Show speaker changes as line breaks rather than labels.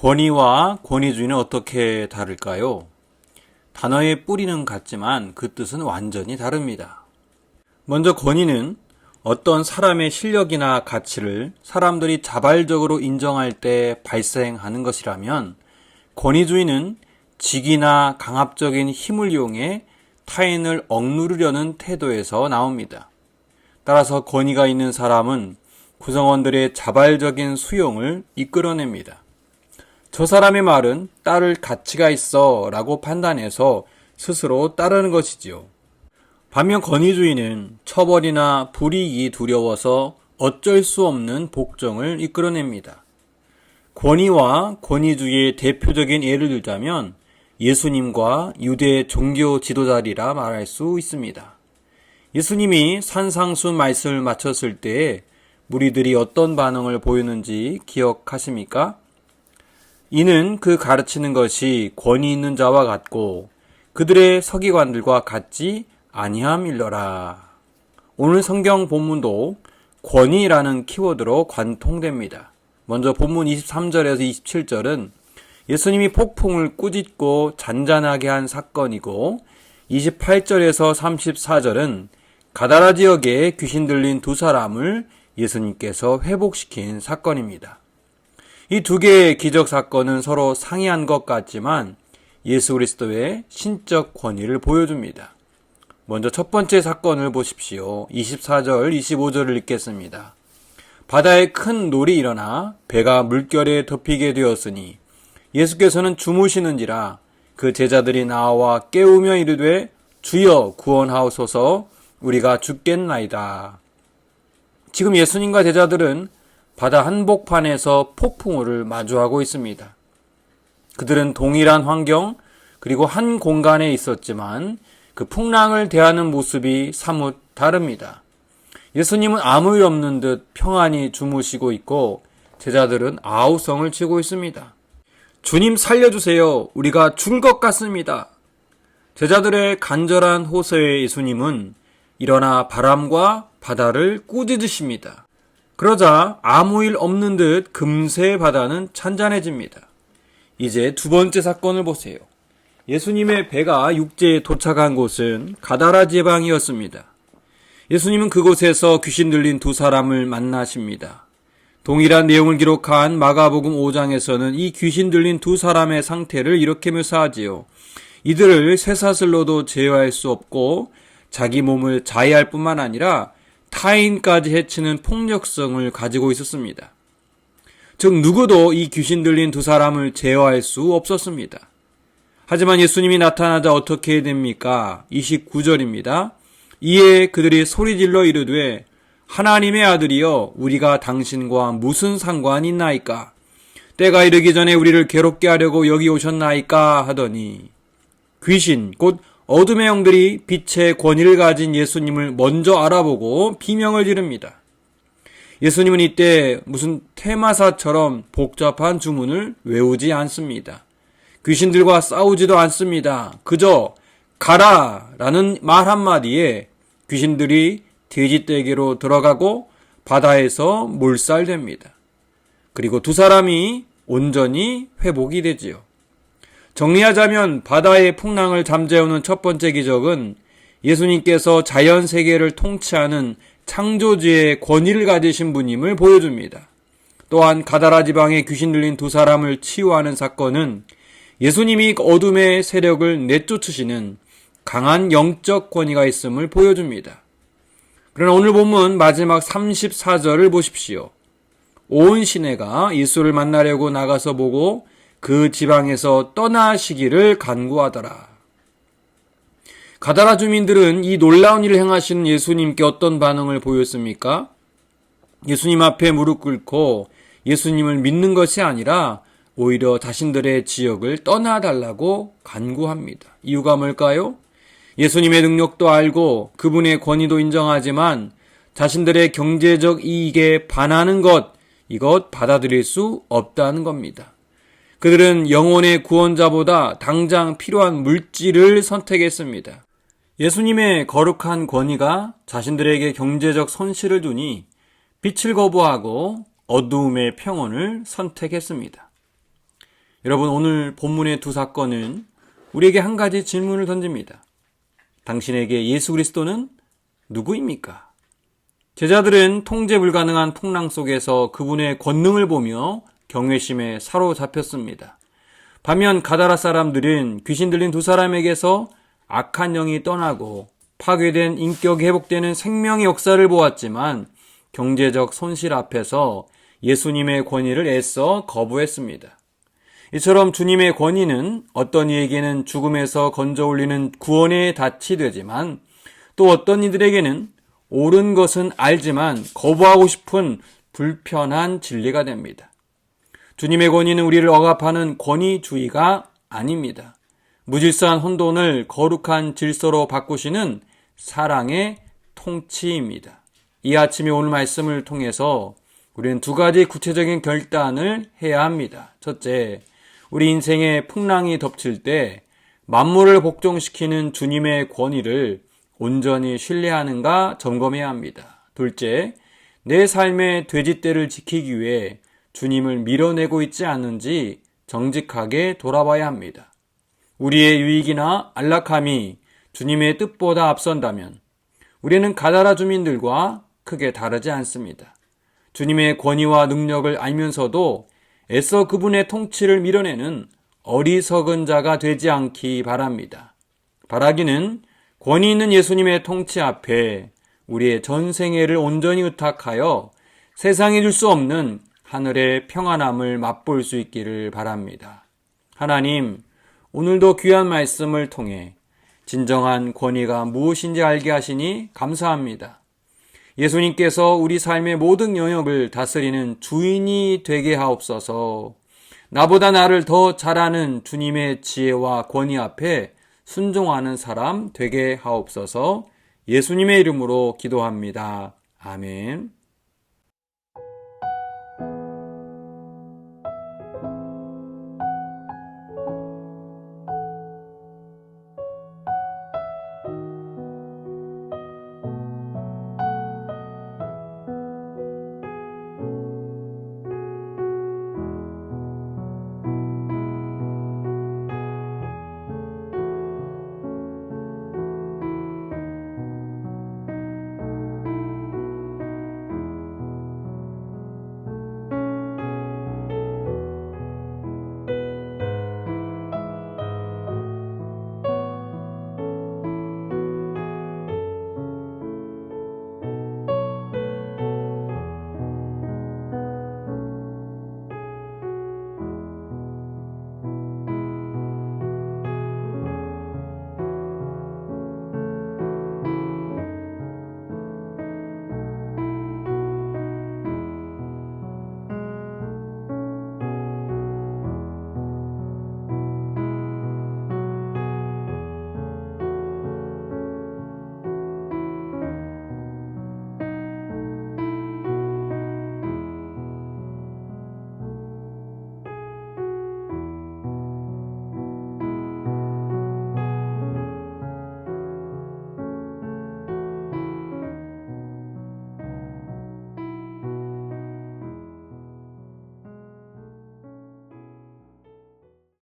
권위와 권위주의는 어떻게 다를까요? 단어의 뿌리는 같지만 그 뜻은 완전히 다릅니다. 먼저 권위는 어떤 사람의 실력이나 가치를 사람들이 자발적으로 인정할 때 발생하는 것이라면, 권위주의는 직이나 강압적인 힘을 이용해 타인을 억누르려는 태도에서 나옵니다. 따라서 권위가 있는 사람은 구성원들의 자발적인 수용을 이끌어냅니다. 저 사람의 말은 따를 가치가 있어 라고 판단해서 스스로 따르는 것이지요. 반면 권위주의는 처벌이나 불이익이 두려워서 어쩔 수 없는 복종을 이끌어냅니다. 권위와 권위주의의 대표적인 예를 들자면 예수님과 유대 종교 지도자리라 말할 수 있습니다. 예수님이 산상순 말씀을 마쳤을 때에 무리들이 어떤 반응을 보였는지 기억하십니까? 이는 그 가르치는 것이 권위 있는 자와 같고 그들의 서기관들과 같지 아니함일러라. 오늘 성경 본문도 권위라는 키워드로 관통됩니다. 먼저 본문 23절에서 27절은 예수님이 폭풍을 꾸짖고 잔잔하게 한 사건이고, 28절에서 34절은 가다라 지역에 귀신 들린 두 사람을 예수님께서 회복시킨 사건입니다. 이 두 개의 기적 사건은 서로 상이한 것 같지만 예수 그리스도의 신적 권위를 보여줍니다. 먼저 첫 번째 사건을 보십시오. 24절, 25절을 읽겠습니다. 바다에 큰 놀이 일어나 배가 물결에 덮이게 되었으니 예수께서는 주무시는지라 그 제자들이 나와 깨우며 이르되 주여 구원하옵소서 우리가 죽겠나이다. 지금 예수님과 제자들은 바다 한복판에서 폭풍우를 마주하고 있습니다. 그들은 동일한 환경 그리고 한 공간에 있었지만 그 풍랑을 대하는 모습이 사뭇 다릅니다. 예수님은 아무 일 없는 듯 평안히 주무시고 있고 제자들은 아우성을 치고 있습니다. 주님 살려주세요. 우리가 죽을 것 같습니다. 제자들의 간절한 호소에 예수님은 일어나 바람과 바다를 꾸짖으십니다. 그러자 아무 일 없는 듯 금세 바다는 찬잔해집니다. 이제 두 번째 사건을 보세요. 예수님의 배가 육지에 도착한 곳은 가다라 지방이었습니다. 예수님은 그곳에서 귀신 들린 두 사람을 만나십니다. 동일한 내용을 기록한 마가복음 5장에서는 이 귀신 들린 두 사람의 상태를 이렇게 묘사하지요. 이들을 쇠사슬로도 제어할 수 없고 자기 몸을 자해할 뿐만 아니라 타인까지 해치는 폭력성을 가지고 있었습니다. 즉 누구도 이 귀신 들린 두 사람을 제어할 수 없었습니다. 하지만 예수님이 나타나자 어떻게 됩니까? 29절입니다. 이에 그들이 소리질러 이르되 하나님의 아들이여 우리가 당신과 무슨 상관이 있나이까? 때가 이르기 전에 우리를 괴롭게 하려고 여기 오셨나이까? 하더니 귀신 곧 어둠의 영들이 빛의 권위를 가진 예수님을 먼저 알아보고 비명을 지릅니다. 예수님은 이때 무슨 테마사처럼 복잡한 주문을 외우지 않습니다. 귀신들과 싸우지도 않습니다. 그저 가라 라는 말 한마디에 귀신들이 돼지떼기로 들어가고 바다에서 몰살됩니다. 그리고 두 사람이 온전히 회복이 되지요. 정리하자면 바다의 풍랑을 잠재우는 첫 번째 기적은 예수님께서 자연 세계를 통치하는 창조주의 권위를 가지신 분임을 보여줍니다. 또한 가다라 지방에 귀신 들린 두 사람을 치유하는 사건은 예수님이 어둠의 세력을 내쫓으시는 강한 영적 권위가 있음을 보여줍니다. 그러나 오늘 본문 마지막 34절을 보십시오. 온 시내가 예수를 만나려고 나가서 보고 그 지방에서 떠나시기를 간구하더라. 가다라 주민들은 이 놀라운 일을 행하시는 예수님께 어떤 반응을 보였습니까? 예수님 앞에 무릎 꿇고 예수님을 믿는 것이 아니라 오히려 자신들의 지역을 떠나달라고 간구합니다. 이유가 뭘까요? 예수님의 능력도 알고 그분의 권위도 인정하지만 자신들의 경제적 이익에 반하는 이것 받아들일 수 없다는 겁니다. 그들은 영혼의 구원자보다 당장 필요한 물질을 선택했습니다. 예수님의 거룩한 권위가 자신들에게 경제적 손실을 두니 빛을 거부하고 어두움의 평온을 선택했습니다. 여러분, 오늘 본문의 두 사건은 우리에게 한 가지 질문을 던집니다. 당신에게 예수 그리스도는 누구입니까? 제자들은 통제 불가능한 풍랑 속에서 그분의 권능을 보며 경외심에 사로잡혔습니다. 반면 가다라 사람들은 귀신 들린 두 사람에게서 악한 영이 떠나고 파괴된 인격이 회복되는 생명의 역사를 보았지만 경제적 손실 앞에서 예수님의 권위를 애써 거부했습니다. 이처럼 주님의 권위는 어떤 이에게는 죽음에서 건져 올리는 구원의 닻이 되지만 또 어떤 이들에게는 옳은 것은 알지만 거부하고 싶은 불편한 진리가 됩니다. 주님의 권위는 우리를 억압하는 권위주의가 아닙니다. 무질서한 혼돈을 거룩한 질서로 바꾸시는 사랑의 통치입니다. 이 아침에 오늘 말씀을 통해서 우리는 두 가지 구체적인 결단을 해야 합니다. 첫째, 우리 인생에 풍랑이 덮칠 때 만물을 복종시키는 주님의 권위를 온전히 신뢰하는가 점검해야 합니다. 둘째, 내 삶의 돼지떼를 지키기 위해 주님을 밀어내고 있지 않는지 정직하게 돌아봐야 합니다. 우리의 유익이나 안락함이 주님의 뜻보다 앞선다면 우리는 가다라 주민들과 크게 다르지 않습니다. 주님의 권위와 능력을 알면서도 애써 그분의 통치를 밀어내는 어리석은 자가 되지 않기 바랍니다. 바라기는 권위 있는 예수님의 통치 앞에 우리의 전생애를 온전히 의탁하여 세상이 줄 수 없는 하늘의 평안함을 맛볼 수 있기를 바랍니다. 하나님, 오늘도 귀한 말씀을 통해 진정한 권위가 무엇인지 알게 하시니 감사합니다. 예수님께서 우리 삶의 모든 영역을 다스리는 주인이 되게 하옵소서. 나보다 나를 더 잘 아는 주님의 지혜와 권위 앞에 순종하는 사람 되게 하옵소서. 예수님의 이름으로 기도합니다. 아멘.